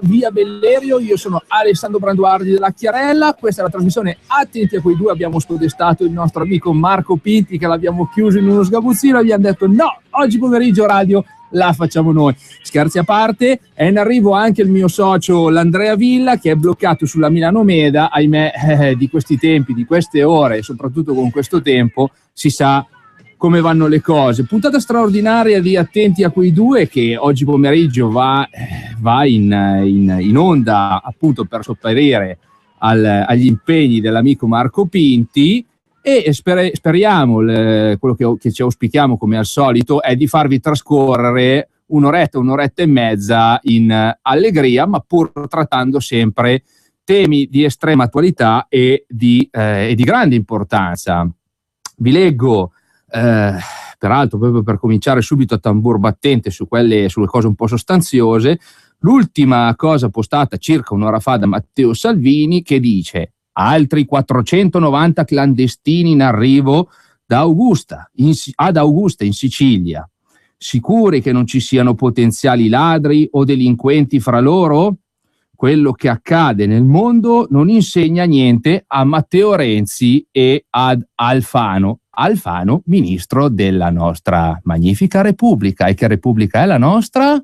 Via Bellerio, io sono Alessandro Branduardi della Chiarella, questa è la trasmissione Attenti a quei due. Abbiamo spodestato il nostro amico Marco Pinti, che l'abbiamo chiuso in uno sgabuzzino, e abbiamo detto no, oggi pomeriggio radio la facciamo noi. Scherzi a parte, è in arrivo anche il mio socio l'Andrea Villa, che è bloccato sulla Milano Meda. Ahimè, di questi tempi, di queste ore, soprattutto con questo tempo, si sa come vanno le cose. Puntata straordinaria di Attenti a quei due, che oggi pomeriggio va in onda appunto per sopperire agli impegni dell'amico Marco Pinti, e speriamo, quello che ci auspichiamo come al solito è di farvi trascorrere un'oretta e mezza in allegria, ma pur trattando sempre temi di estrema attualità e di grande importanza. Vi leggo, peraltro, proprio per cominciare subito a tambur battente sulle cose un po' sostanziose, l'ultima cosa postata circa un'ora fa da Matteo Salvini, che dice: altri 490 clandestini in arrivo ad Augusta in Sicilia, sicuri che non ci siano potenziali ladri o delinquenti fra loro? Quello che accade nel mondo non insegna niente a Matteo Renzi e ad Alfano, ministro della nostra magnifica Repubblica. E che Repubblica è la nostra?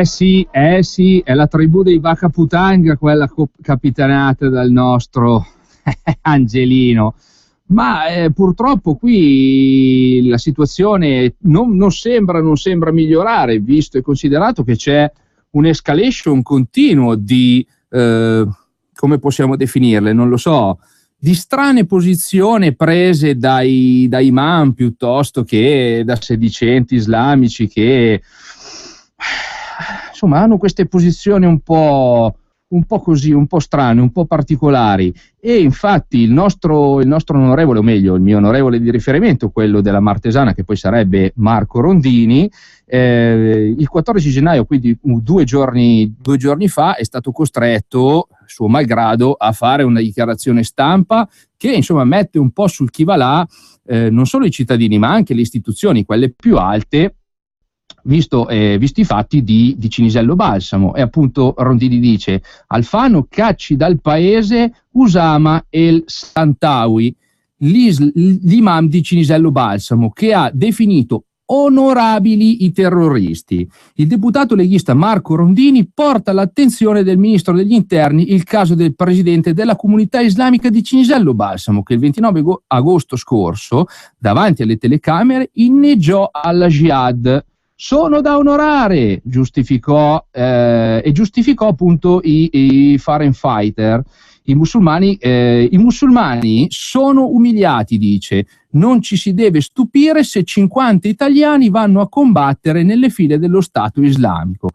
Sì, è la tribù dei Vacaputanga, quella capitanata dal nostro Angelino. Ma purtroppo qui la situazione non sembra migliorare, visto e considerato che c'è un'escalation continuo di, come possiamo definirle, non lo so, di strane posizioni prese dai imam piuttosto che da sedicenti islamici che insomma hanno queste posizioni un po' così, un po' strane, un po' particolari. E infatti il nostro onorevole, o meglio il mio onorevole di riferimento, quello della Martesana, che poi sarebbe Marco Rondini, il 14 gennaio, quindi due giorni fa, è stato costretto, suo malgrado, a fare una dichiarazione stampa che insomma mette un po' sul chi va là non solo i cittadini ma anche le istituzioni, quelle più alte, visti i fatti di Cinisello Balsamo. E appunto Rondini dice: Alfano cacci dal paese Usama El Santawi, l'imam di Cinisello Balsamo, che ha definito onorabili i terroristi. Il deputato leghista Marco Rondini porta all'attenzione del ministro degli interni il caso del presidente della comunità islamica di Cinisello Balsamo, che il 29 agosto scorso, davanti alle telecamere, inneggiò alla jihad. Sono da onorare, giustificò appunto i foreign fighter. I musulmani sono umiliati, dice. Non ci si deve stupire se 50 italiani vanno a combattere nelle file dello Stato islamico.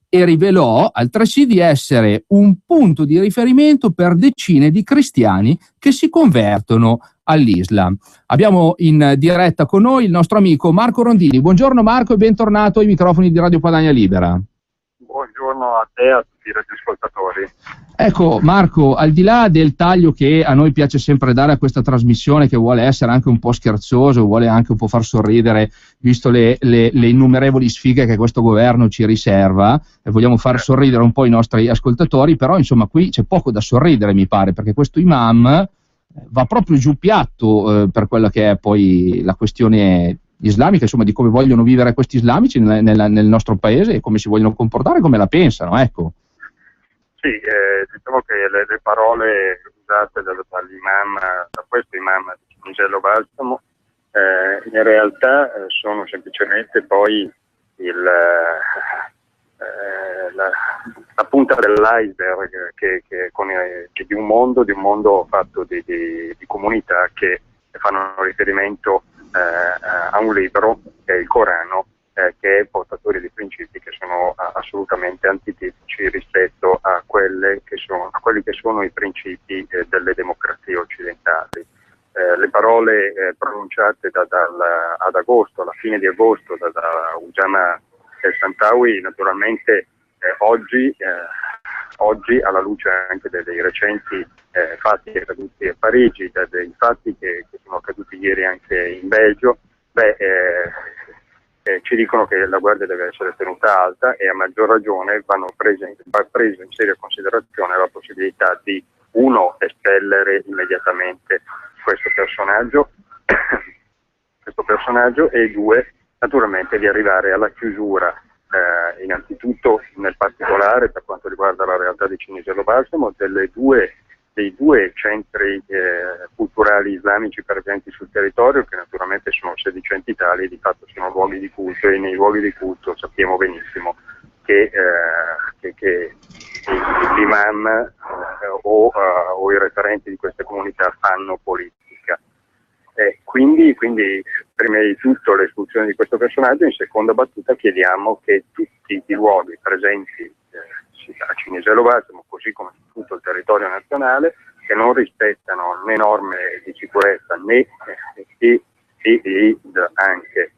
E rivelò altresì di essere un punto di riferimento per decine di cristiani che si convertono all'Islam. Abbiamo in diretta con noi il nostro amico Marco Rondini. Buongiorno Marco e bentornato ai microfoni di Radio Padania Libera. Buongiorno a te e a tutti i radioascoltatori. Ecco Marco, al di là del taglio che a noi piace sempre dare a questa trasmissione, che vuole essere anche un po' scherzoso, vuole anche un po' far sorridere, visto le innumerevoli sfighe che questo governo ci riserva, e vogliamo far sorridere un po' i nostri ascoltatori, però insomma qui c'è poco da sorridere, mi pare, perché questo imam va proprio giù piatto per quella che è poi la questione islamica, insomma, di come vogliono vivere questi islamici nel nostro paese e come si vogliono comportare, come la pensano, ecco. Sì, diciamo che le parole usate dall'imam, da questo imam di Cinisello Balsamo, in realtà sono semplicemente poi la punta dell'iceberg che di un mondo fatto di comunità che fanno riferimento a un libro che è il Corano, che è portatore di principi che sono assolutamente antitetici rispetto a quelli che sono i principi delle democrazie occidentali. Le parole pronunciate ad agosto, alla fine di agosto, da Ujamaa el-Tantawi, naturalmente oggi, alla luce anche dei recenti fatti accaduti a Parigi, dei fatti che sono accaduti ieri anche in Belgio, ci dicono che la guardia deve essere tenuta alta e a maggior ragione va preso in seria considerazione la possibilità di, uno, espellere immediatamente questo personaggio e due, naturalmente di arrivare alla chiusura, innanzitutto nel particolare per quanto riguarda la realtà di Cinisello Balsamo, dei due centri culturali islamici presenti sul territorio, che naturalmente sono sedicenti tali, di fatto sono luoghi di culto, e nei luoghi di culto sappiamo benissimo che l'imam o i referenti di queste comunità fanno politica. Quindi prima di tutto l'espulsione di questo personaggio, in seconda battuta chiediamo che tutti i luoghi presenti a Cinisello Balsamo, così come su tutto il territorio nazionale, che non rispettano né norme di sicurezza né anche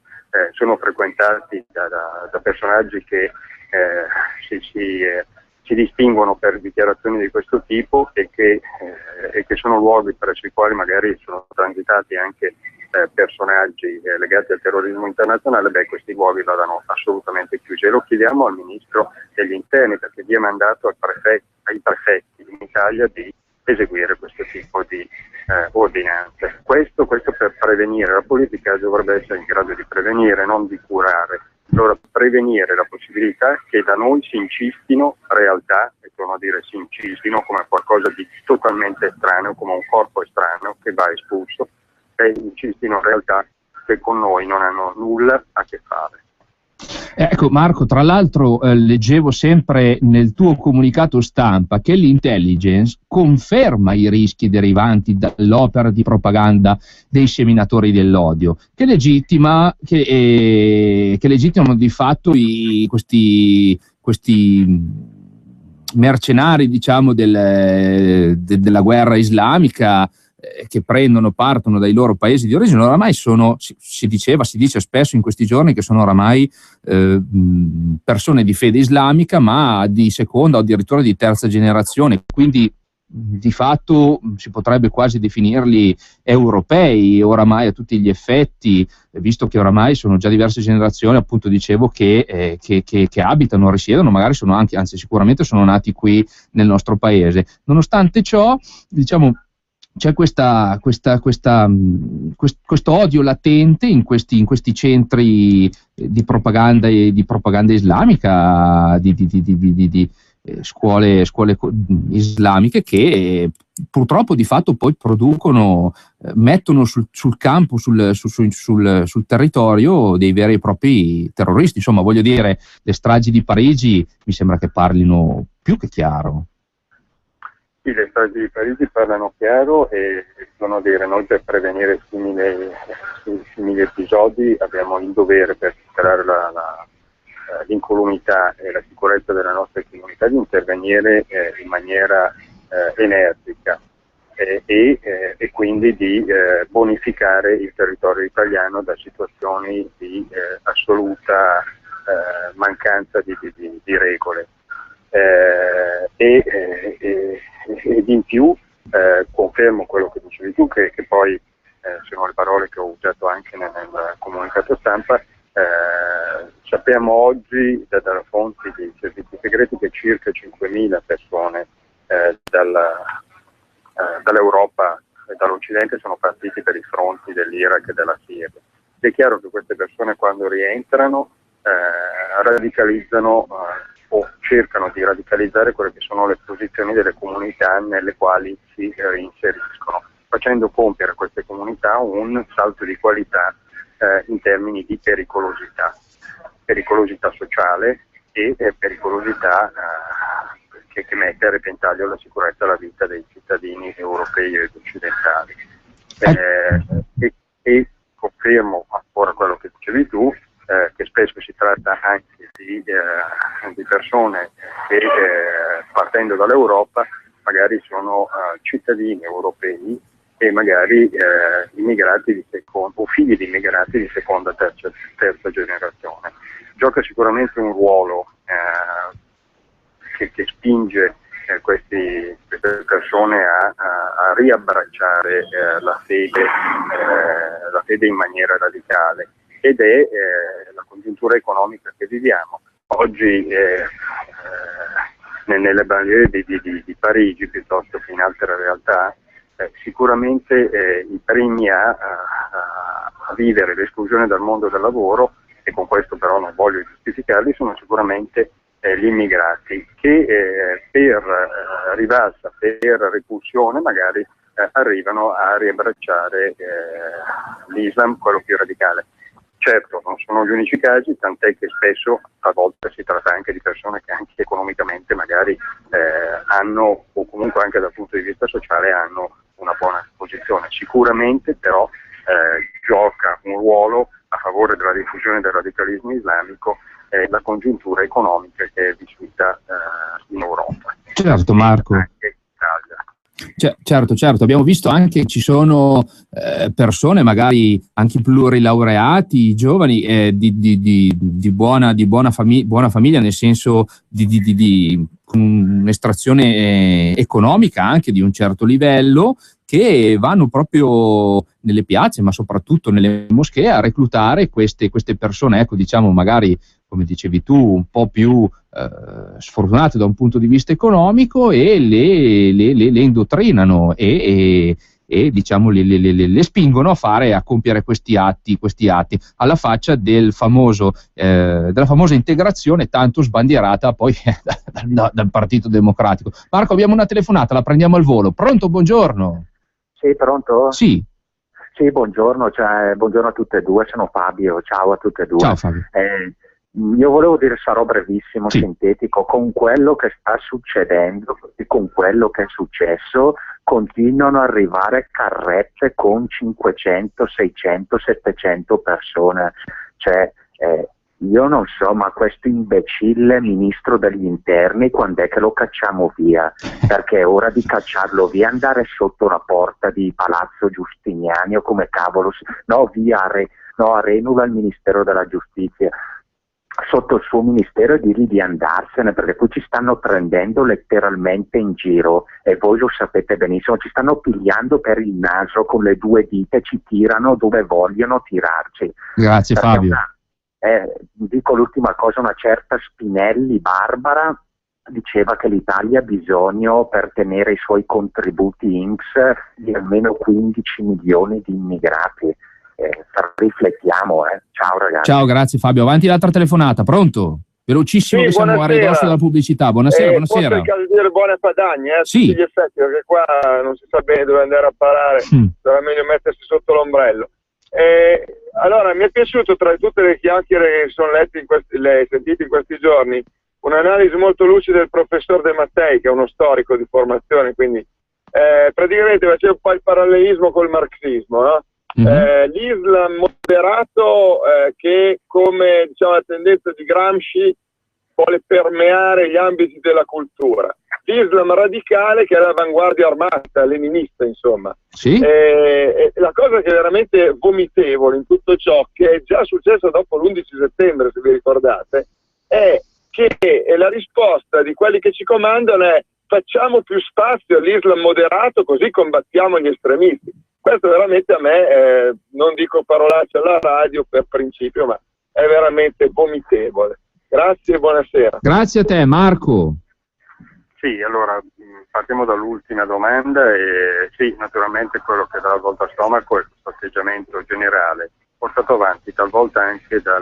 sono frequentati da personaggi che si distinguono per dichiarazioni di questo tipo e che sono luoghi presso i quali magari sono transitati anche personaggi legati al terrorismo internazionale, questi luoghi vadano assolutamente chiusi, e lo chiediamo al Ministro degli Interni, perché dia mandato ai prefetti in Italia di eseguire questo tipo di ordinanze. Questo per prevenire. La politica dovrebbe essere in grado di prevenire, non di curare. Allora, prevenire la possibilità che da noi si incistino realtà, e torno a dire si incistino come qualcosa di totalmente estraneo, come un corpo estraneo che va espulso, e incistino realtà che con noi non hanno nulla a che fare. Ecco Marco, tra l'altro leggevo sempre nel tuo comunicato stampa che l'intelligence conferma i rischi derivanti dall'opera di propaganda dei seminatori dell'odio, che legittimano di fatto questi mercenari, diciamo, della guerra islamica, che partono dai loro paesi di origine. Oramai si dice spesso in questi giorni che sono oramai persone di fede islamica, ma di seconda o addirittura di terza generazione, quindi di fatto si potrebbe quasi definirli europei oramai a tutti gli effetti, visto che oramai sono già diverse generazioni, appunto dicevo, che abitano, risiedono, magari sono anche, anzi sicuramente sono nati qui nel nostro paese. Nonostante ciò, diciamo, c'è questo odio latente in questi centri di propaganda islamica, di scuole islamiche, che purtroppo di fatto poi mettono sul campo, sul territorio dei veri e propri terroristi. Insomma, voglio dire, le stragi di Parigi mi sembra che parlino più che chiaro. Sì, le stragi di Parigi parlano chiaro e sono dire, noi per prevenire simili episodi abbiamo il dovere, per tutelare l'incolumità e la sicurezza delle nostre comunità, di intervenire in maniera energica e quindi di bonificare il territorio italiano da situazioni di assoluta mancanza di regole. Ed in più confermo quello che dicevi tu, che poi sono le parole che ho usato anche nel comunicato stampa. Sappiamo oggi da fonti di servizi segreti che circa 5.000 persone dall'Europa e dall'Occidente sono partiti per i fronti dell'Iraq e della Siria. È chiaro che queste persone, quando rientrano, radicalizzano o cercano di radicalizzare quelle che sono le posizioni delle comunità nelle quali si reinseriscono, facendo compiere a queste comunità un salto di qualità in termini di pericolosità sociale e pericolosità che mette a repentaglio la sicurezza e la vita dei cittadini europei ed occidentali. E confermo ancora quello che dicevi tu, che spesso si tratta anche di persone che partendo dall'Europa magari sono cittadini europei e magari immigrati o figli di immigrati di seconda, terza generazione. Gioca sicuramente un ruolo che spinge queste persone a riabbracciare la fede in maniera radicale, ed è la congiuntura economica che viviamo. Oggi nelle banlieue di Parigi, piuttosto che in altre realtà, sicuramente i primi a vivere l'esclusione dal mondo del lavoro, e con questo però non voglio giustificarli, sono sicuramente gli immigrati che per rivassa, per repulsione magari arrivano a riabbracciare l'Islam, quello più radicale. Certo, non sono gli unici casi, tant'è che spesso a volte si tratta anche di persone che anche economicamente magari hanno, o comunque anche dal punto di vista sociale, hanno una buona posizione. Sicuramente però gioca un ruolo a favore della diffusione del radicalismo islamico la congiuntura economica che è vissuta in Europa. Certo, Marco. Anche in Italia. Certo, abbiamo visto anche che ci sono persone, magari anche plurilaureati, giovani, di buona famiglia, nel senso di un'estrazione economica anche di un certo livello, che vanno proprio nelle piazze, ma soprattutto nelle moschee, a reclutare queste persone, ecco, diciamo magari, come dicevi tu, un po' più sfortunate da un punto di vista economico, e le indottrinano e diciamo le spingono a compiere questi atti alla faccia della famosa integrazione tanto sbandierata poi dal Partito Democratico. Marco, abbiamo una telefonata, la prendiamo al volo. Pronto, buongiorno. Sì, pronto? Sì, buongiorno, buongiorno a tutte e due, sono Fabio, ciao a tutte e due. Ciao Fabio. Io volevo dire, sarò brevissimo, sì, sintetico, con quello che sta succedendo e con quello che è successo continuano ad arrivare carrette con 500, 600, 700 persone, io non so, ma questo imbecille ministro degli interni quando è che lo cacciamo via? Perché è ora di cacciarlo via, andare sotto la porta di Palazzo Giustiniani o come cavolo, a Renula, al Ministero della Giustizia, sotto il suo ministero, e dirgli di andarsene, perché poi ci stanno prendendo letteralmente in giro, e voi lo sapete benissimo, ci stanno pigliando per il naso con le due dita e ci tirano dove vogliono tirarci. Grazie perché Fabio. Dico l'ultima cosa, una certa Spinelli Barbara diceva che l'Italia ha bisogno, per tenere i suoi contributi INPS, di almeno 15 milioni di immigrati. Riflettiamo, Ciao ragazzi. Ciao, grazie Fabio. Avanti l'altra telefonata, pronto? Velocissimo, sì, che siamo a ridosso della pubblicità. Buonasera. Forse il caso di dire buone padagne, sì, tutti gli effetti, perché qua non si sa bene dove andare a parare, sarà meglio mettersi sotto l'ombrello. Allora, mi è piaciuto, tra tutte le chiacchiere che sono sentite in questi giorni, un'analisi molto lucida del professor De Mattei, che è uno storico di formazione, quindi praticamente faceva un po' il parallelismo col marxismo, no? L'Islam moderato che, come diciamo la tendenza di Gramsci, vuole permeare gli ambiti della cultura. L'Islam radicale che è l'avanguardia armata, leninista, insomma. Sì. La cosa che è veramente vomitevole in tutto ciò, che è già successo dopo l'11 settembre, se vi ricordate, è che la risposta di quelli che ci comandano è: facciamo più spazio all'Islam moderato così combattiamo gli estremisti. Questo veramente a me, non dico parolacce alla radio per principio, ma è veramente vomitevole. Grazie e buonasera. Grazie a te, Marco. Sì, allora partiamo dall'ultima domanda e sì, naturalmente quello che dà la volta a stomaco è questo atteggiamento generale, portato avanti talvolta anche da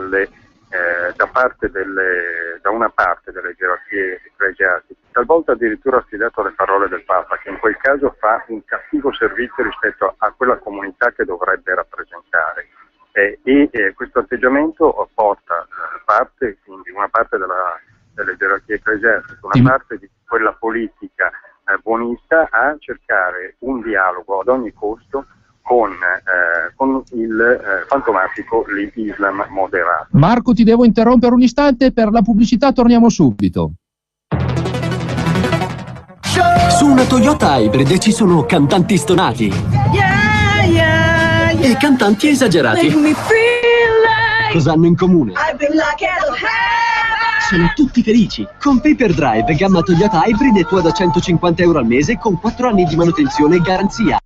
una parte delle gerarchie ecclesiastiche, talvolta addirittura affidato alle parole del Papa, che in quel caso fa un cattivo servizio rispetto a quella comunità che dovrebbe rappresentare. Questo atteggiamento porta quindi una parte delle gerarchie ecclesiastiche, una parte di quella politica buonista a cercare un dialogo ad ogni costo con il fantomatico Islam moderato. Marco, ti devo interrompere un istante per la pubblicità, torniamo subito. Su una Toyota Hybrid ci sono cantanti stonati e cantanti esagerati. Cosa hanno in comune? Sono tutti felici. Con Paper Drive, gamma Toyota Hybrid e tua da €150 al mese con 4 anni di manutenzione e garanzia.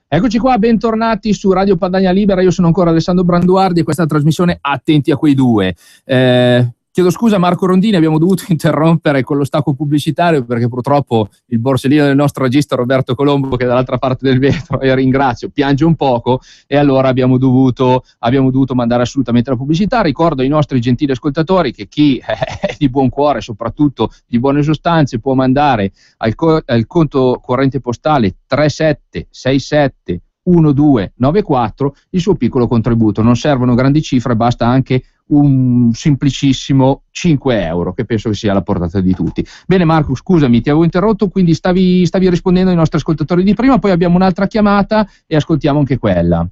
Eccoci qua, bentornati su Radio Padania Libera. Io sono ancora Alessandro Branduardi e questa è la trasmissione Attenti a quei due. Chiedo scusa Marco Rondini, abbiamo dovuto interrompere con lo stacco pubblicitario perché purtroppo il borsellino del nostro regista Roberto Colombo, che è dall'altra parte del vetro, e ringrazio, piange un poco, e allora abbiamo dovuto mandare assolutamente la pubblicità. Ricordo ai nostri gentili ascoltatori che chi è di buon cuore, soprattutto di buone sostanze, può mandare al conto corrente postale 3767 1294 il suo piccolo contributo. Non servono grandi cifre, basta anche un semplicissimo €5, che penso che sia alla portata di tutti. Bene Marco, scusami, ti avevo interrotto, quindi stavi rispondendo ai nostri ascoltatori di prima, poi abbiamo un'altra chiamata e ascoltiamo anche quella.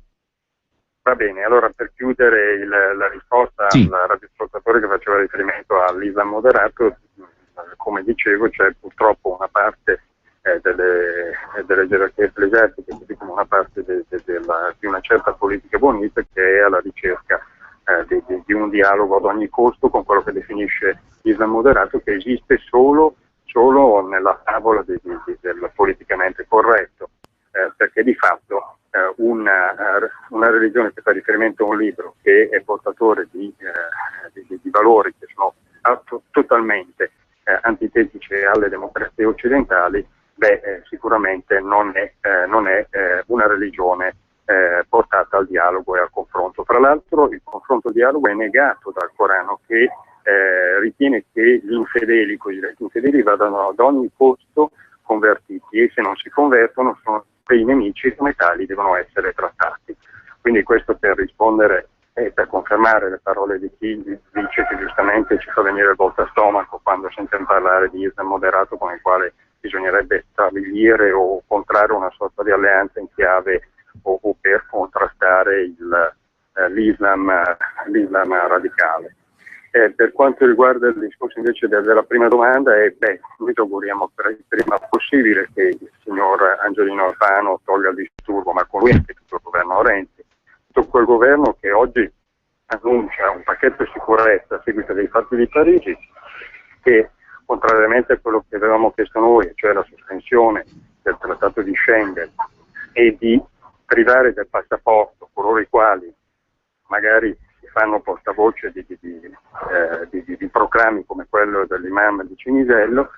Va bene, allora per chiudere la risposta al radioascoltatore che faceva riferimento all'Islam moderato, come dicevo, c'è purtroppo una parte delle gerarchie ecclesiastiche, così come una parte di una certa politica buonista che è alla ricerca di un dialogo ad ogni costo con quello che definisce l'Islam moderato, che esiste solo nella favola del politicamente corretto, perché di fatto una religione che fa riferimento a un libro che è portatore di valori che sono totalmente antitetici alle democrazie occidentali, sicuramente non è una religione portata al dialogo e al confronto. Fra l'altro il confronto dialogo è negato dal Corano, che ritiene che gli infedeli, cosiddetti infedeli, vadano ad ogni costo convertiti, e se non si convertono sono quei nemici e come tali devono essere trattati. Quindi questo per rispondere e per confermare le parole di chi dice che giustamente ci fa venire il volto a stomaco quando sentiamo parlare di Islam moderato, con il quale bisognerebbe stabilire o contrarre una sorta di alleanza in chiave o per contrastare l'Islam radicale. Per quanto riguarda il discorso invece della prima domanda, noi ci auguriamo per il prima possibile che il signor Angelino Alfano tolga il disturbo, ma con lui anche tutto il governo Renzi, tutto quel governo che oggi annuncia un pacchetto di sicurezza a seguito dei fatti di Parigi, che contrariamente a quello che avevamo chiesto noi, cioè la sospensione del trattato di Schengen e di privare del passaporto coloro i quali magari si fanno portavoce di proclami come quello dell'imam di Cinisello,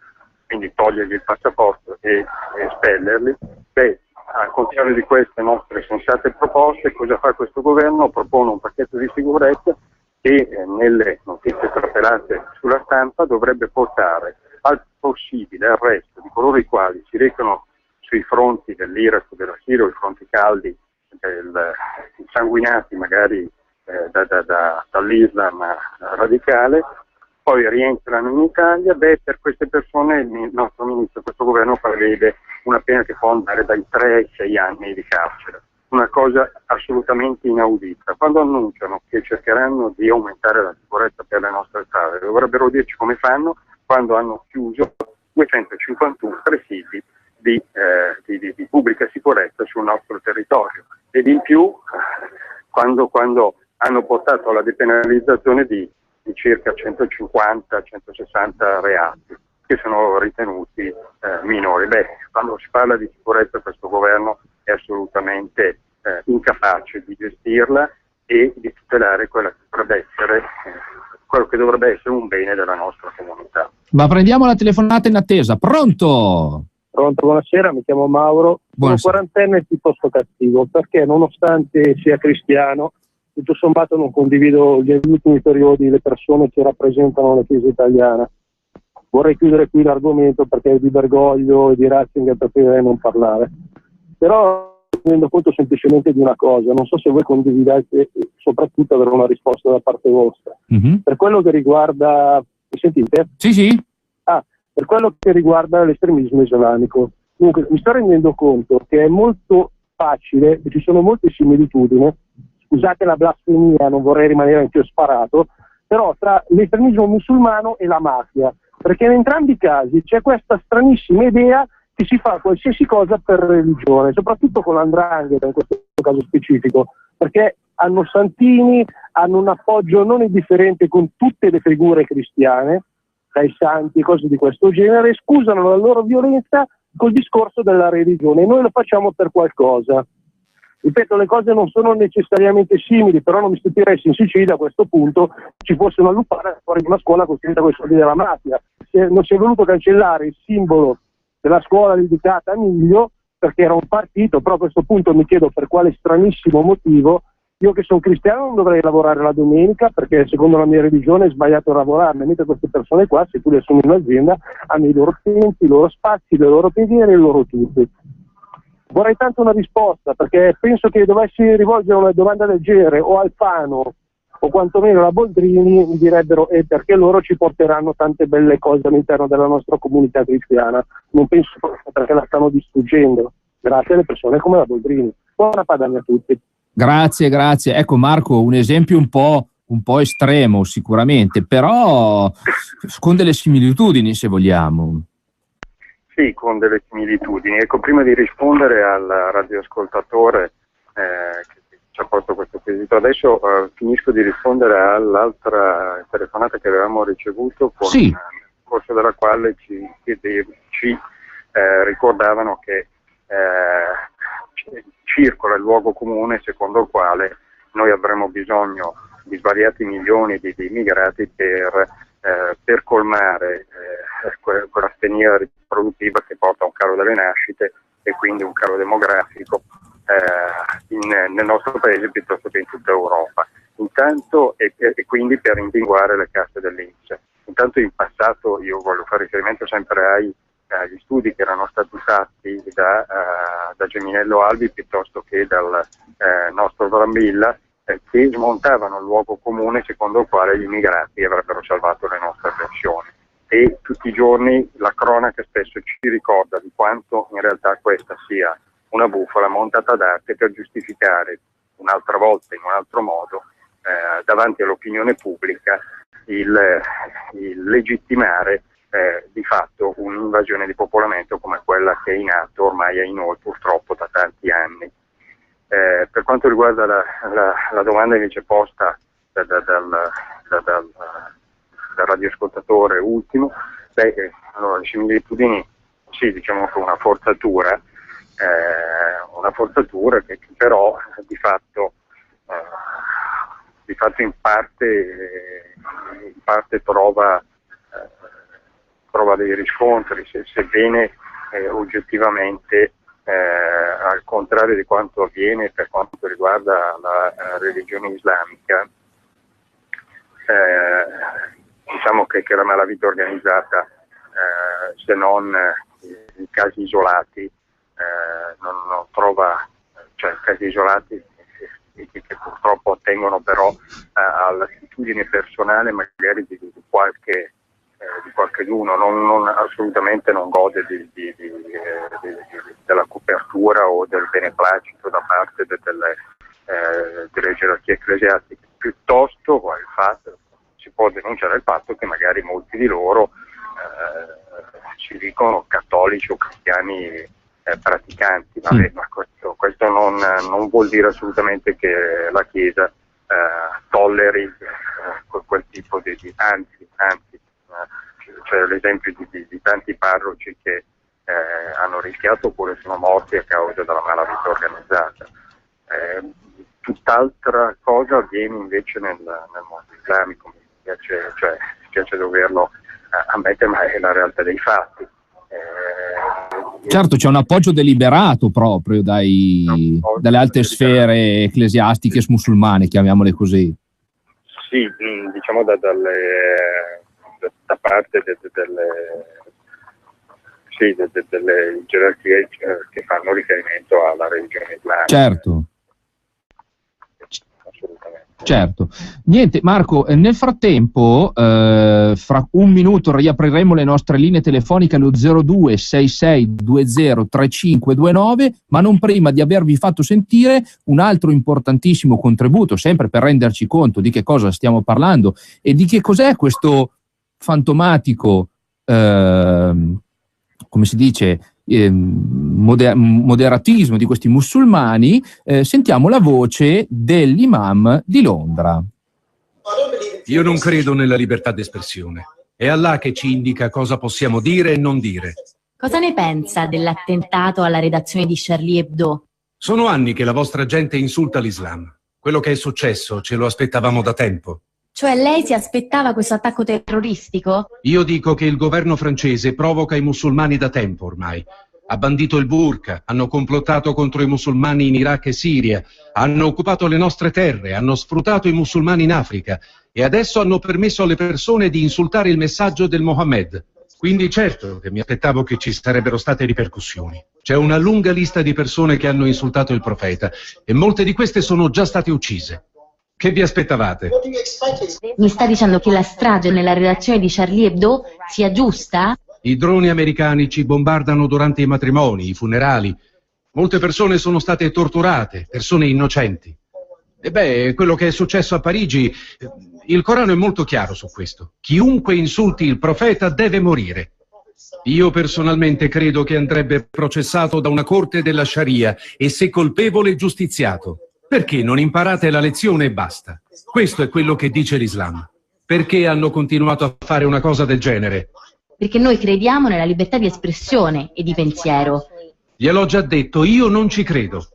quindi togliergli il passaporto e espellerli. Al contrario di queste nostre sensate proposte, cosa fa questo governo? Propone un pacchetto di sicurezza che nelle notizie trapelate sulla stampa dovrebbe portare al possibile arresto di coloro i quali si recano sui fronti dell'Iraq o della Siria, o i fronti caldi sanguinati magari dall'Islam radicale, poi rientrano in Italia. Per queste persone il nostro ministro, questo governo prevede una pena che può andare dai 3 ai 6 anni di carcere, una cosa assolutamente inaudita. Quando annunciano che cercheranno di aumentare la sicurezza per le nostre strade, dovrebbero dirci come fanno quando hanno chiuso 251 presidi di pubblica sicurezza sul nostro territorio, ed in più quando hanno portato alla depenalizzazione di circa 150-160 reati che sono ritenuti minori. Quando si parla di sicurezza, questo governo è assolutamente incapace di gestirla e di tutelare quello che dovrebbe essere un bene della nostra comunità. Ma prendiamo la telefonata in attesa. Pronto? Pronto, buonasera, mi chiamo Mauro. Sono quarantenne piuttosto cattivo, perché nonostante sia cristiano, tutto sommato non condivido gli ultimi periodi le persone che rappresentano la Chiesa italiana. Vorrei chiudere qui l'argomento perché di Bergoglio e di Ratzinger preferirei non parlare. Però mi rendo conto semplicemente di una cosa, non so se voi condividete, soprattutto avere una risposta da parte vostra. Mm-hmm. Per quello che riguarda... Mi sentite? Sì. Per quello che riguarda l'estremismo islamico. Dunque, mi sto rendendo conto che è molto facile, e ci sono molte similitudini, scusate la blasfemia, non vorrei rimanere anch'io sparato, però tra l'estremismo musulmano e la mafia, perché in entrambi i casi c'è questa stranissima idea che si fa qualsiasi cosa per religione, soprattutto con l''ndrangheta in questo caso specifico, perché hanno santini, hanno un appoggio non indifferente con tutte le figure cristiane, dai santi e cose di questo genere, scusano la loro violenza col discorso della religione, e noi lo facciamo per qualcosa. Ripeto, le cose non sono necessariamente simili, però non mi stupirei se in Sicilia a questo punto ci fosse una lupara fuori di una scuola costruita con i soldi della mafia. Non si è voluto cancellare il simbolo della scuola dedicata a Miglio perché era un partito, però a questo punto mi chiedo per quale stranissimo motivo io che sono cristiano non dovrei lavorare la domenica perché secondo la mia religione è sbagliato lavorare, mentre queste persone qua, se tu le assumi in un'azienda, hanno i loro tempi, i loro spazi, le loro preghiere e i loro tutto. Vorrei tanto una risposta, perché penso che dovessi rivolgere una domanda del genere o Alfano o quantomeno la Boldrini, mi direbbero perché loro ci porteranno tante belle cose all'interno della nostra comunità cristiana. Non penso perché la stanno distruggendo. Grazie alle persone come la Boldrini. Buona Padania a tutti. Grazie. Ecco Marco, un esempio un po' estremo sicuramente, però con delle similitudini se vogliamo. Sì, con delle similitudini. Ecco, prima di rispondere al radioascoltatore che ci ha posto questo quesito, adesso finisco di rispondere all'altra telefonata che avevamo ricevuto, nel corso della quale ci ricordavano che circola il luogo comune secondo il quale noi avremo bisogno di svariati milioni di immigrati per colmare quella stenia riproduttiva che porta a un calo delle nascite e quindi un calo demografico nel nostro paese piuttosto che in tutta Europa. Intanto, e quindi per individuare le casse dell'INPS. Intanto in passato, io voglio fare riferimento sempre agli studi che erano stati fatti da Geminello Albi piuttosto che dal nostro Brambilla, che smontavano il luogo comune secondo il quale gli immigrati avrebbero salvato le nostre pensioni. E tutti i giorni la cronaca spesso ci ricorda di quanto in realtà questa sia una bufala montata d'arte per giustificare un'altra volta in un altro modo davanti all'opinione pubblica il legittimare di fatto un'invasione di popolamento come quella che è in atto ormai ai noi purtroppo da tanti anni. Per quanto riguarda la domanda invece posta dal radioascoltatore ultimo, allora le similitudini sì, diciamo che una forzatura che però di fatto in parte trova dei riscontri, sebbene oggettivamente al contrario di quanto avviene per quanto riguarda la religione islamica, diciamo che la malavita organizzata, se non in casi isolati, non trova, cioè casi isolati che purtroppo attengono però all'attitudine personale magari di qualcheduno, assolutamente non gode della copertura o del beneplacito da parte delle gerarchie ecclesiastiche, piuttosto si può denunciare il fatto che magari molti di loro si dicono cattolici o cristiani praticanti, ma questo non vuol dire assolutamente che la Chiesa tolleri quel tipo di anzi c'è l'esempio di tanti parroci che hanno rischiato oppure sono morti a causa della malavita organizzata. Tutt'altra cosa avviene invece nel mondo islamico, mi piace doverlo ammettere, ma è la realtà dei fatti. Certo, c'è un appoggio deliberato proprio dalle alte sfere ecclesiastiche musulmane, chiamiamole così. Sì, diciamo da parte delle gerarchie che fanno riferimento alla religione islamica. Certo. Assolutamente. Certo. Niente, Marco, nel frattempo, fra un minuto riapriremo le nostre linee telefoniche allo 0266203529, ma non prima di avervi fatto sentire un altro importantissimo contributo, sempre per renderci conto di che cosa stiamo parlando e di che cos'è questo fantomatico, come si dice, moderatismo di questi musulmani. Sentiamo la voce dell'imam di Londra. Io non credo nella libertà d'espressione. È Allah che ci indica cosa possiamo dire e non dire. Cosa ne pensa dell'attentato alla redazione di Charlie Hebdo? Sono anni che la vostra gente insulta l'Islam. Quello che è successo ce lo aspettavamo da tempo. Cioè lei si aspettava questo attacco terroristico? Io dico che il governo francese provoca i musulmani da tempo ormai. Ha bandito il burqa, hanno complottato contro i musulmani in Iraq e Siria, hanno occupato le nostre terre, hanno sfruttato i musulmani in Africa e adesso hanno permesso alle persone di insultare il messaggio del Mohammed. Quindi certo che mi aspettavo che ci sarebbero state ripercussioni. C'è una lunga lista di persone che hanno insultato il profeta e molte di queste sono già state uccise. Che vi aspettavate? Mi sta dicendo che la strage nella redazione di Charlie Hebdo sia giusta? I droni americani ci bombardano durante i matrimoni, i funerali. Molte persone sono state torturate, persone innocenti. E beh, quello che è successo a Parigi, il Corano è molto chiaro su questo. Chiunque insulti il profeta deve morire. Io personalmente credo che andrebbe processato da una corte della Sharia e se colpevole giustiziato. Perché non imparate la lezione e basta? Questo è quello che dice l'Islam. Perché hanno continuato a fare una cosa del genere? Perché noi crediamo nella libertà di espressione e di pensiero. Gliel'ho già detto, io non ci credo.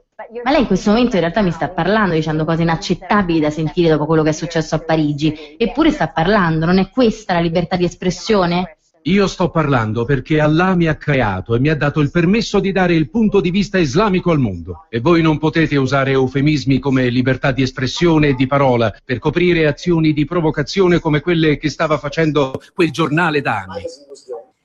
Ma lei in questo momento in realtà mi sta parlando dicendo cose inaccettabili da sentire dopo quello che è successo a Parigi. Eppure sta parlando, non è questa la libertà di espressione? Io sto parlando perché Allah mi ha creato e mi ha dato il permesso di dare il punto di vista islamico al mondo. E voi non potete usare eufemismi come libertà di espressione e di parola per coprire azioni di provocazione come quelle che stava facendo quel giornale da anni.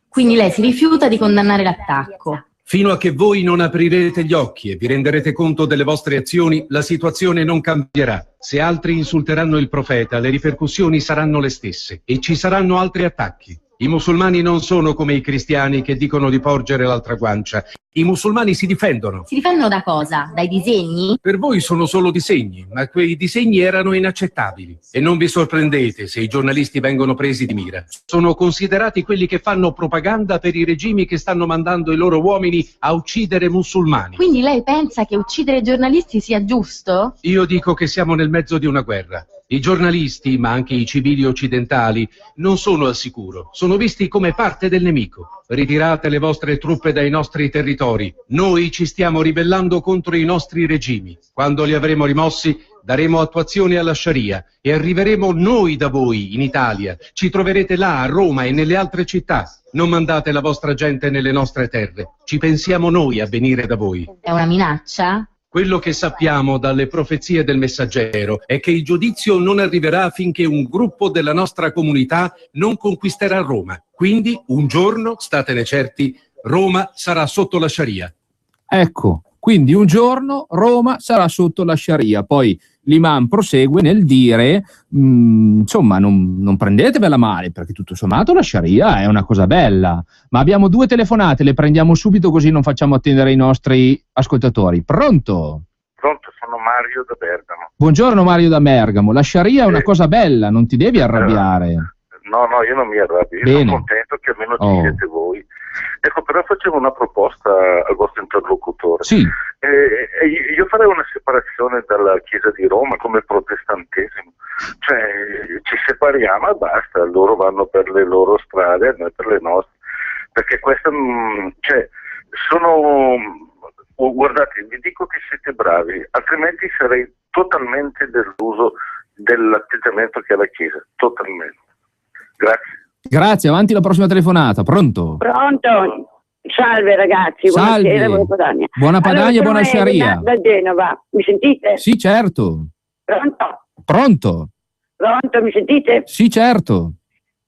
Quindi lei si rifiuta di condannare l'attacco. Fino a che voi non aprirete gli occhi e vi renderete conto delle vostre azioni, la situazione non cambierà. Se altri insulteranno il profeta, le ripercussioni saranno le stesse e ci saranno altri attacchi. I musulmani non sono come i cristiani che dicono di porgere l'altra guancia. I musulmani si difendono. Si difendono da cosa? Dai disegni? Per voi sono solo disegni, ma quei disegni erano inaccettabili. E non vi sorprendete se i giornalisti vengono presi di mira. Sono considerati quelli che fanno propaganda per i regimi che stanno mandando i loro uomini a uccidere musulmani. Quindi lei pensa che uccidere giornalisti sia giusto? Io dico che siamo nel mezzo di una guerra. I giornalisti, ma anche i civili occidentali, non sono al sicuro. Sono visti come parte del nemico. Ritirate le vostre truppe dai nostri territori. Noi ci stiamo ribellando contro i nostri regimi. Quando li avremo rimossi, daremo attuazione alla Sharia e arriveremo noi da voi, in Italia. Ci troverete là, a Roma e nelle altre città. Non mandate la vostra gente nelle nostre terre. Ci pensiamo noi a venire da voi. È una minaccia? Quello che sappiamo dalle profezie del Messaggero è che il giudizio non arriverà finché un gruppo della nostra comunità non conquisterà Roma. Quindi, un giorno, statene certi, Roma sarà sotto la Sharia. Ecco, quindi un giorno Roma sarà sotto la Sharia. Poi l'imam prosegue nel dire, insomma, non prendetevela male, perché tutto sommato la Sharia è una cosa bella. Ma abbiamo 2 telefonate, le prendiamo subito così non facciamo attendere i nostri ascoltatori. Pronto? Pronto, sono Mario da Bergamo. Buongiorno Mario da Bergamo. La Sharia è una cosa bella, non ti devi arrabbiare. No, io non mi arrabbio, io sono contento che almeno ci siete voi. Ecco, però facevo una proposta al vostro interlocutore. Sì. Io farei una separazione dalla Chiesa di Roma come il protestantesimo. Cioè, ci separiamo e basta, loro vanno per le loro strade e noi per le nostre. Perché questa, guardate, vi dico che siete bravi, altrimenti sarei totalmente deluso dell'atteggiamento che ha la Chiesa, totalmente. Grazie. Grazie, avanti la prossima telefonata. Pronto? Pronto? Salve ragazzi, Salve. buonasera, buona Padania. Buona Padania e buona Sharia. Da Genova, mi sentite? Sì, certo. Pronto? Pronto? Pronto, mi sentite? Sì, certo.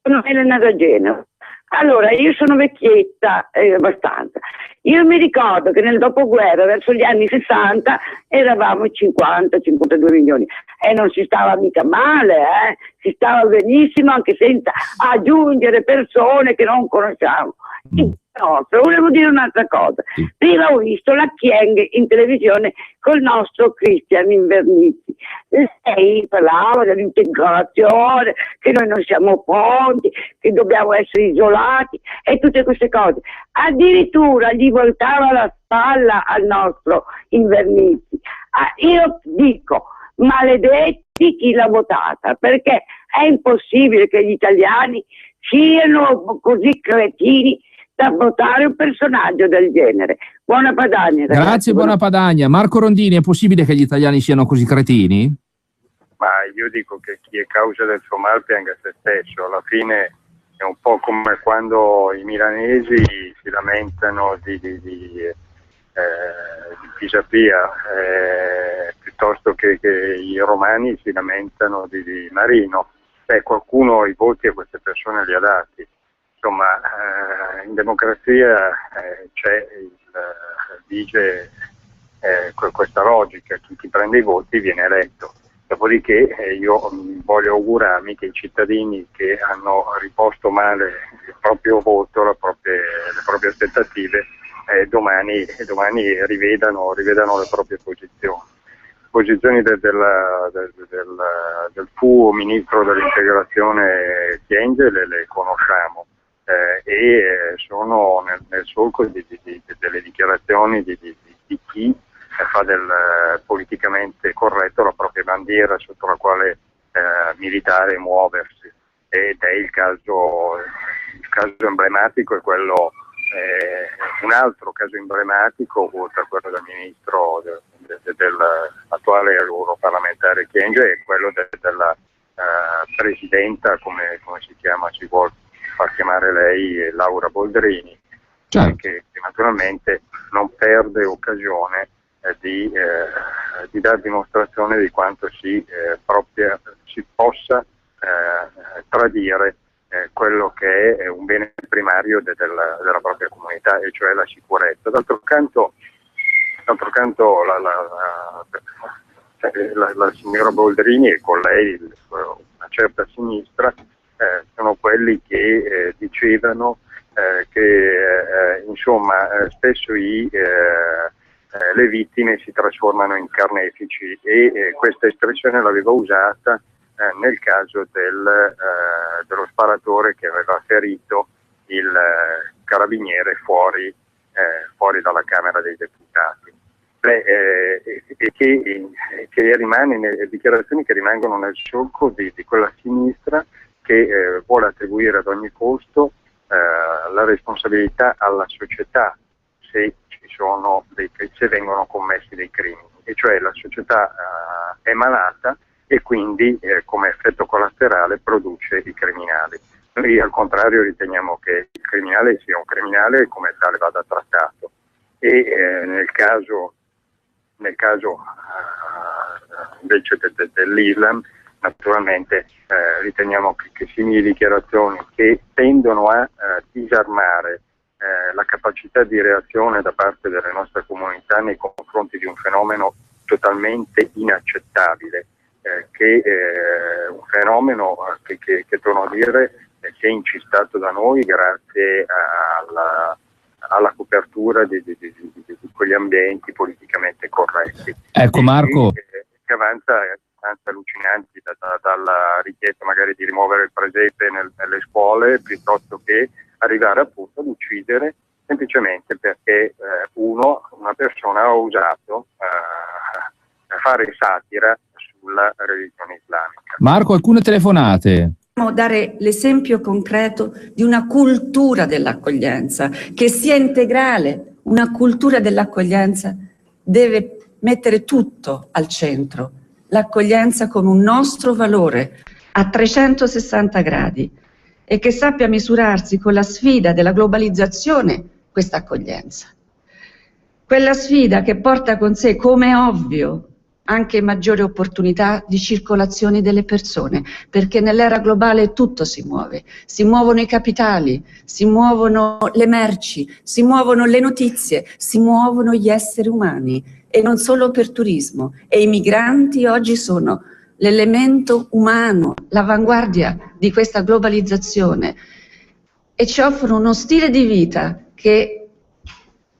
Sono Elena da Genova. Allora, io sono vecchietta, abbastanza. Io mi ricordo che nel dopoguerra, verso gli anni 60, eravamo 50-52 milioni. E non si stava mica male, si stava benissimo anche senza aggiungere persone che non conosciamo. Volevo dire un'altra cosa. Prima ho visto la Chieng in televisione col nostro Cristian Invernizzi. Lei parlava dell'integrazione, che noi non siamo pronti, che dobbiamo essere isolati e tutte queste cose. Addirittura gli voltava la spalla al nostro Invernizzi. Io dico, maledetti chi l'ha votata, perché è impossibile che gli italiani siano così cretini da votare un personaggio del genere. Buona Padania, ragazzi. Grazie, buona Padania. Marco Rondini, è possibile che gli italiani siano così cretini? Ma io dico che chi è causa del suo mal pianga se stesso. Alla fine è un po' come quando i milanesi si lamentano di Pisapia, piuttosto che i romani si lamentano di Marino. Qualcuno i voti a queste persone li ha dati. Insomma, in democrazia vige questa logica, chi prende i voti viene eletto. Dopodiché io voglio augurarmi che i cittadini che hanno riposto male il proprio voto, le proprie aspettative, domani rivedano le proprie posizioni del fu ministro dell'integrazione Kyenge le conosciamo e sono nel solco delle dichiarazioni di chi fa del politicamente corretto la propria bandiera sotto la quale militare muoversi, ed è il caso emblematico è quello. Un altro caso emblematico, oltre a quello del ministro dell'attuale europarlamentare Kyenge, è quello della presidenta, come si chiama, ci vuole, far chiamare lei Laura Boldrini, certo, che naturalmente non perde occasione di dar dimostrazione di quanto si possa tradire quello che è un bene primario della propria comunità, e cioè la sicurezza. D'altro canto la signora Boldrini e con lei una certa sinistra sono quelli che dicevano che insomma spesso le vittime si trasformano in carnefici, e questa espressione l'aveva usata nel caso dello sparatore che aveva ferito il carabiniere fuori dalla Camera dei Deputati. Che rimane nelle dichiarazioni che rimangono nel solco di quella sinistra che vuole attribuire ad ogni costo la responsabilità alla società se vengono commessi dei crimini, e cioè la società è malata e quindi come effetto collaterale produce i criminali. Noi al contrario riteniamo che il criminale sia un criminale e come tale vada trattato, e nel caso invece dell'Islam naturalmente riteniamo che simili dichiarazioni che tendono a disarmare la capacità di reazione da parte delle nostre comunità nei confronti di un fenomeno totalmente inaccettabile, che è un fenomeno che torno a dire si è incistato da noi grazie alla copertura di quegli ambienti politicamente corretti. Ecco Marco, che avanza allucinanti dalla richiesta magari di rimuovere il presepe nelle scuole, piuttosto che arrivare appunto ad uccidere semplicemente perché una persona ha osato fare satira sulla religione islamica. Marco, alcune telefonate. Dobbiamo dare l'esempio concreto di una cultura dell'accoglienza che sia integrale. Una cultura dell'accoglienza deve mettere tutto al centro, l'accoglienza come un nostro valore a 360 gradi e che sappia misurarsi con la sfida della globalizzazione, questa accoglienza. Quella sfida che porta con sé, come ovvio, anche maggiori opportunità di circolazione delle persone, perché nell'era globale tutto si muovono i capitali, si muovono le merci, si muovono le notizie, si muovono gli esseri umani, e non solo per turismo, e i migranti oggi sono l'elemento umano, l'avanguardia di questa globalizzazione, e ci offrono uno stile di vita che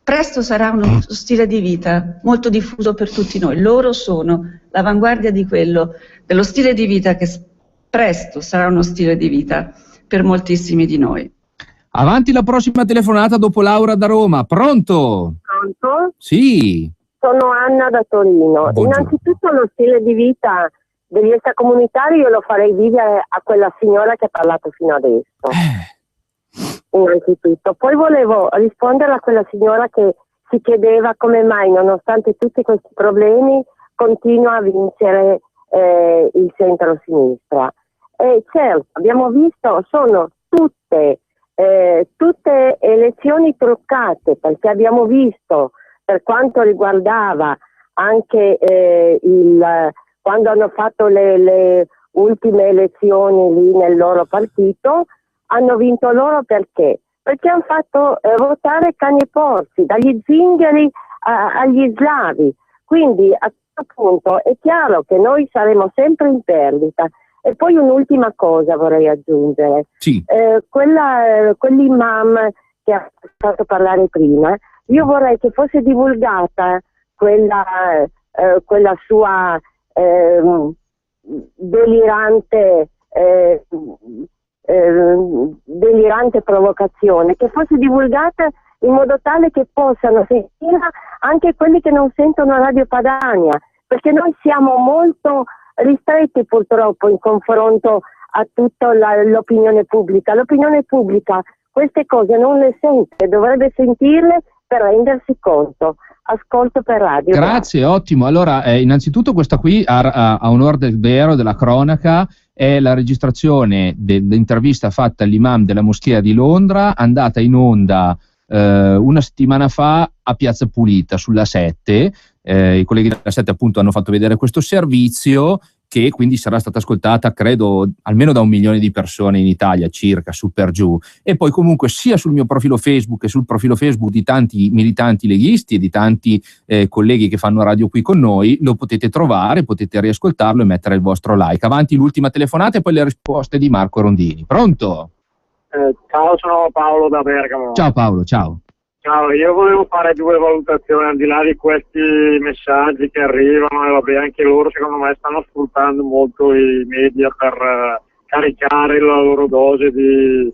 presto sarà uno stile di vita molto diffuso per tutti noi. Loro sono l'avanguardia dello stile di vita che presto sarà uno stile di vita per moltissimi di noi. Avanti la prossima telefonata dopo Laura da Roma. Pronto? Pronto? Sì. Sono Anna da Torino. Buongiorno. Innanzitutto lo stile di vita degli extracomunitari io lo farei vivere a quella signora che ha parlato fino adesso. Innanzitutto. Poi volevo rispondere a quella signora che si chiedeva come mai, nonostante tutti questi problemi, continua a vincere il centro-sinistra. E certo, abbiamo visto, sono tutte elezioni truccate, perché abbiamo visto, per quanto riguardava anche quando hanno fatto le ultime elezioni lì nel loro partito, hanno vinto loro perché? Perché hanno fatto votare cani e porci, dagli zingari agli slavi. Quindi a questo punto è chiaro che noi saremo sempre in perdita. E poi un'ultima cosa vorrei aggiungere. Sì. Quell'imam che ha fatto parlare prima, io vorrei che fosse divulgata quella sua delirante provocazione, che fosse divulgata in modo tale che possano sentirla anche quelli che non sentono Radio Padania, perché noi siamo molto ristretti purtroppo in confronto a tutta l'opinione pubblica. L'opinione pubblica queste cose non le sente, dovrebbe sentirle per rendersi conto. Ascolto per radio. Grazie, ottimo. Allora, innanzitutto questa qui a onor del vero, della cronaca, è la registrazione dell'intervista fatta all'imam della moschea di Londra, andata in onda una settimana fa a Piazza Pulita sulla 7. I colleghi della 7 appunto hanno fatto vedere questo servizio, che quindi sarà stata ascoltata credo almeno da 1 milione di persone in Italia circa, su per giù, e poi comunque sia sul mio profilo Facebook e sul profilo Facebook di tanti militanti leghisti e di tanti colleghi che fanno radio qui con noi, lo potete trovare, potete riascoltarlo e mettere il vostro like. Avanti l'ultima telefonata e poi le risposte di Marco Rondini. Pronto? Ciao, sono Paolo da Bergamo. Ciao Paolo, ciao. Ciao, io volevo fare 2 valutazioni al di là di questi messaggi che arrivano, e vabbè, anche loro secondo me stanno sfruttando molto i media per caricare la loro dose di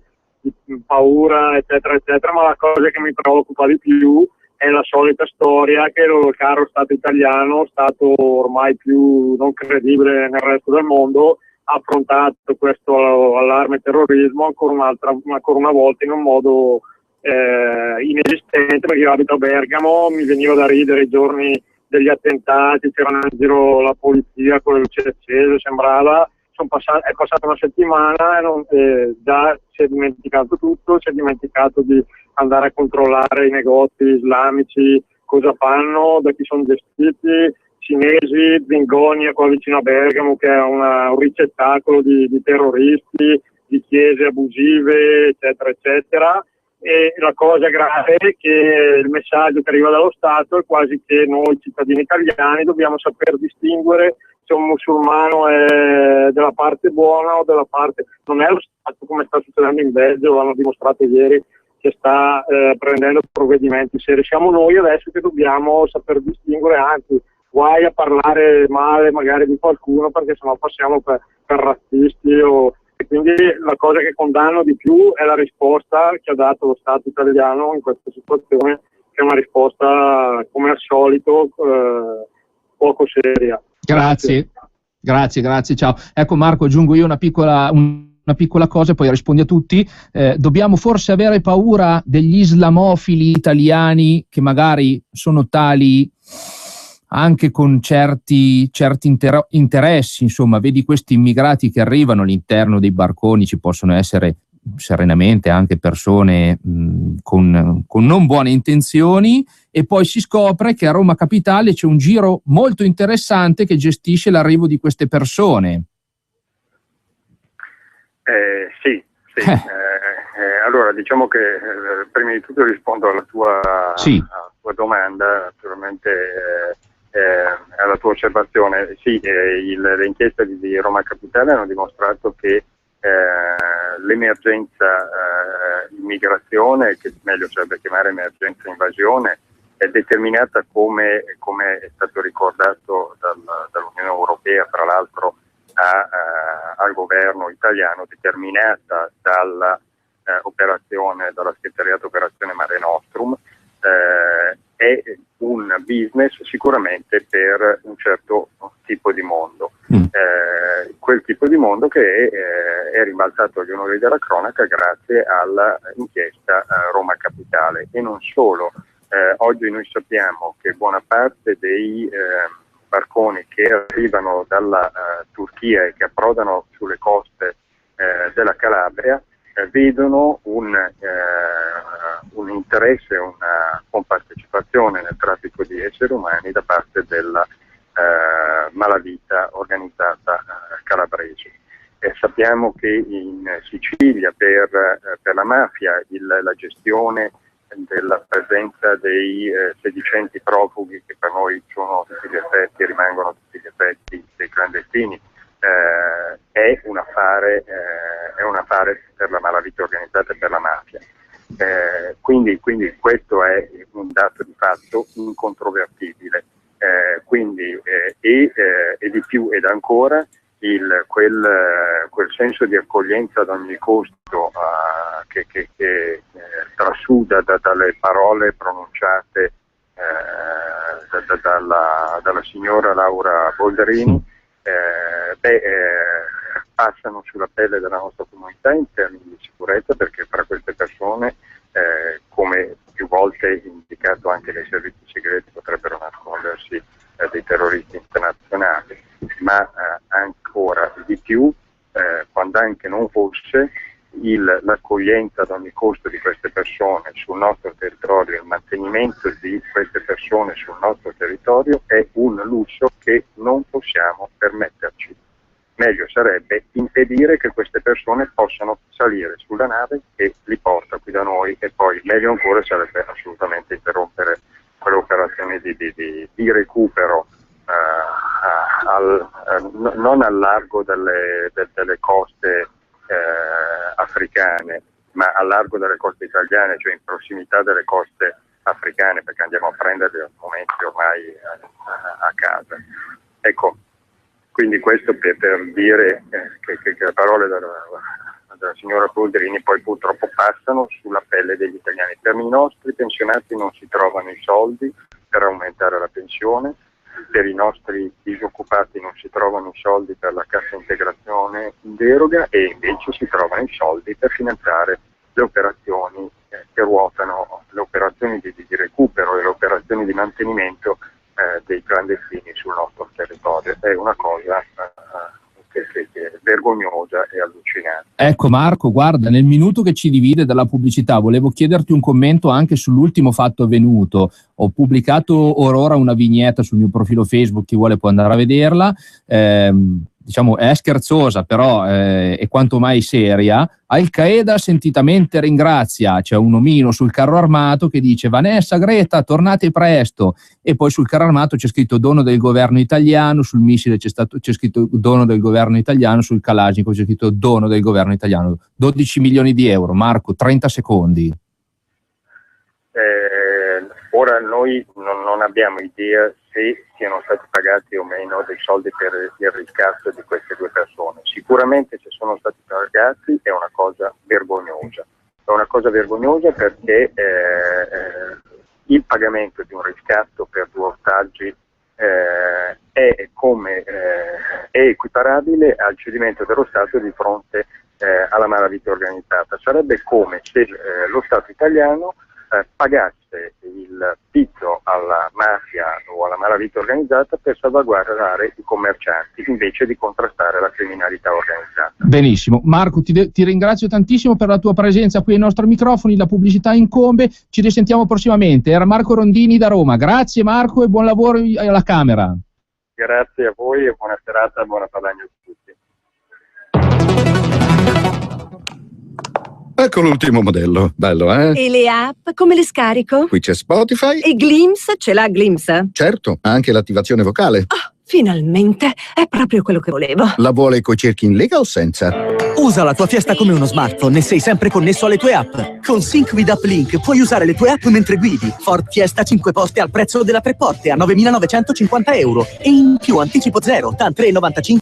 paura, eccetera, eccetera, ma la cosa che mi preoccupa di più è la solita storia che il caro Stato italiano, Stato ormai più non credibile nel resto del mondo, ha affrontato questo allarme terrorismo ancora una volta in un modo inesistente, perché io abito a Bergamo, mi veniva da ridere i giorni degli attentati, c'erano in giro la polizia con le luci accese, sembrava, è passata una settimana e già si è dimenticato tutto, si è dimenticato di andare a controllare i negozi islamici, cosa fanno, da chi sono gestiti, cinesi, Zingonia qua vicino a Bergamo, che è un ricettacolo di terroristi, di chiese abusive, eccetera, eccetera. E la cosa grave è che il messaggio che arriva dallo Stato è quasi che noi cittadini italiani dobbiamo saper distinguere se un musulmano è della parte buona o della parte... Non è lo Stato, come sta succedendo in Belgio, l'hanno dimostrato ieri, che sta prendendo provvedimenti seri. Siamo noi adesso che dobbiamo saper distinguere, anzi guai a parlare male magari di qualcuno, perché sennò passiamo per razzisti o... Quindi la cosa che condanno di più è la risposta che ha dato lo Stato italiano in questa situazione, che è una risposta, come al solito, poco seria. Grazie, ciao. Ecco Marco, aggiungo io una piccola cosa e poi rispondi a tutti. Dobbiamo forse avere paura degli islamofili italiani, che magari sono tali anche con certi interessi, insomma, vedi questi immigrati che arrivano all'interno dei barconi, ci possono essere serenamente anche persone con non buone intenzioni, e poi si scopre che a Roma Capitale c'è un giro molto interessante che gestisce l'arrivo di queste persone. Sì. Allora, diciamo che prima di tutto rispondo alla tua domanda, naturalmente alla tua osservazione. Sì, le inchieste di Roma Capitale hanno dimostrato che l'emergenza immigrazione, che meglio sarebbe chiamare emergenza invasione, è determinata, come è stato ricordato dall'Unione Europea, tra l'altro al governo italiano, determinata dalla segretariato operazione Mare Nostrum. È un business sicuramente per un certo tipo di mondo, quel tipo di mondo che è ribaltato agli onori della cronaca grazie all'inchiesta Roma Capitale. E non solo, oggi noi sappiamo che buona parte dei barconi che arrivano dalla Turchia e che approdano sulle coste della Calabria vedono un interesse, una compartecipazione nel traffico di esseri umani da parte della malavita organizzata calabrese. Sappiamo che in Sicilia per la mafia la gestione della presenza dei sedicenti profughi, che per noi sono tutti gli effetti, rimangono tutti gli effetti dei clandestini, è un affare per la malavita organizzata e per la mafia. Quindi questo è un dato di fatto incontrovertibile. E di più ed ancora quel senso di accoglienza ad ogni costo che trasuda dalle parole pronunciate dalla signora Laura Boldrini, passano sulla pelle della nostra comunità in termini di sicurezza, perché fra queste persone, come più volte indicato anche dai servizi segreti, potrebbero nascondersi dei terroristi internazionali, ma ancora di più l'accesso di queste persone sul nostro territorio, il mantenimento di queste persone sul nostro territorio è un lusso che non possiamo permetterci. Meglio sarebbe impedire che queste persone possano salire sulla nave che li porta qui da noi, e poi meglio ancora sarebbe assolutamente interrompere quelle operazioni di recupero non al largo delle coste africane, ma al largo delle coste italiane, cioè in prossimità delle coste africane, perché andiamo a prenderli al momento ormai a casa. Ecco, quindi questo per dire che le parole della signora Boldrini poi purtroppo passano sulla pelle degli italiani. Per i nostri pensionati non si trovano i soldi per aumentare la pensione, per i nostri disoccupati non si trovano i soldi per la cassa integrazione in deroga, e invece si trovano i soldi per finanziare le operazioni che ruotano, le operazioni di recupero e le operazioni di mantenimento dei clandestini sul nostro territorio. È una cosa che è vergognosa e allucinante. Ecco Marco, guarda, nel minuto che ci divide dalla pubblicità volevo chiederti un commento anche sull'ultimo fatto avvenuto. Ho pubblicato ora una vignetta sul mio profilo Facebook, chi vuole può andare a vederla. Diciamo è scherzosa, però è quanto mai seria. Al Qaeda sentitamente ringrazia, c'è un omino sul carro armato che dice Vanessa, Greta, tornate presto, e poi sul carro armato c'è scritto dono del governo italiano, sul missile c'è scritto dono del governo italiano, sul Kalashnikov c'è scritto dono del governo italiano. 12 milioni di euro. Marco, 30 secondi. Ora noi non abbiamo idea se siano stati pagati o meno dei soldi per il riscatto di queste due persone. Sicuramente se sono stati pagati è una cosa vergognosa. È una cosa vergognosa perché il pagamento di un riscatto per due ostaggi è equiparabile al cedimento dello Stato di fronte alla malavita organizzata. Sarebbe come se lo Stato italiano pagasse il pizzo alla mafia o alla malavita organizzata per salvaguardare i commercianti invece di contrastare la criminalità organizzata. Benissimo. Marco, ti ringrazio tantissimo per la tua presenza qui ai nostri microfoni, la pubblicità incombe, ci risentiamo prossimamente. Era Marco Rondini da Roma. Grazie Marco e buon lavoro alla Camera. Grazie a voi e buona serata, buona Padagna a tutti. Ecco l'ultimo modello, bello E le app, come le scarico? Qui c'è Spotify. E Glimpse, ce l'ha Glimpse? Certo, ha anche l'attivazione vocale. Oh, finalmente, è proprio quello che volevo. La vuole coi cerchi in lega o senza? Usa la tua Fiesta come uno smartphone e sei sempre connesso alle tue app. Con Sync with Uplink puoi usare le tue app mentre guidi. Ford Fiesta 5 poste al prezzo della 3 porte a 9.950 euro. E in più anticipo zero, TAN 3,95.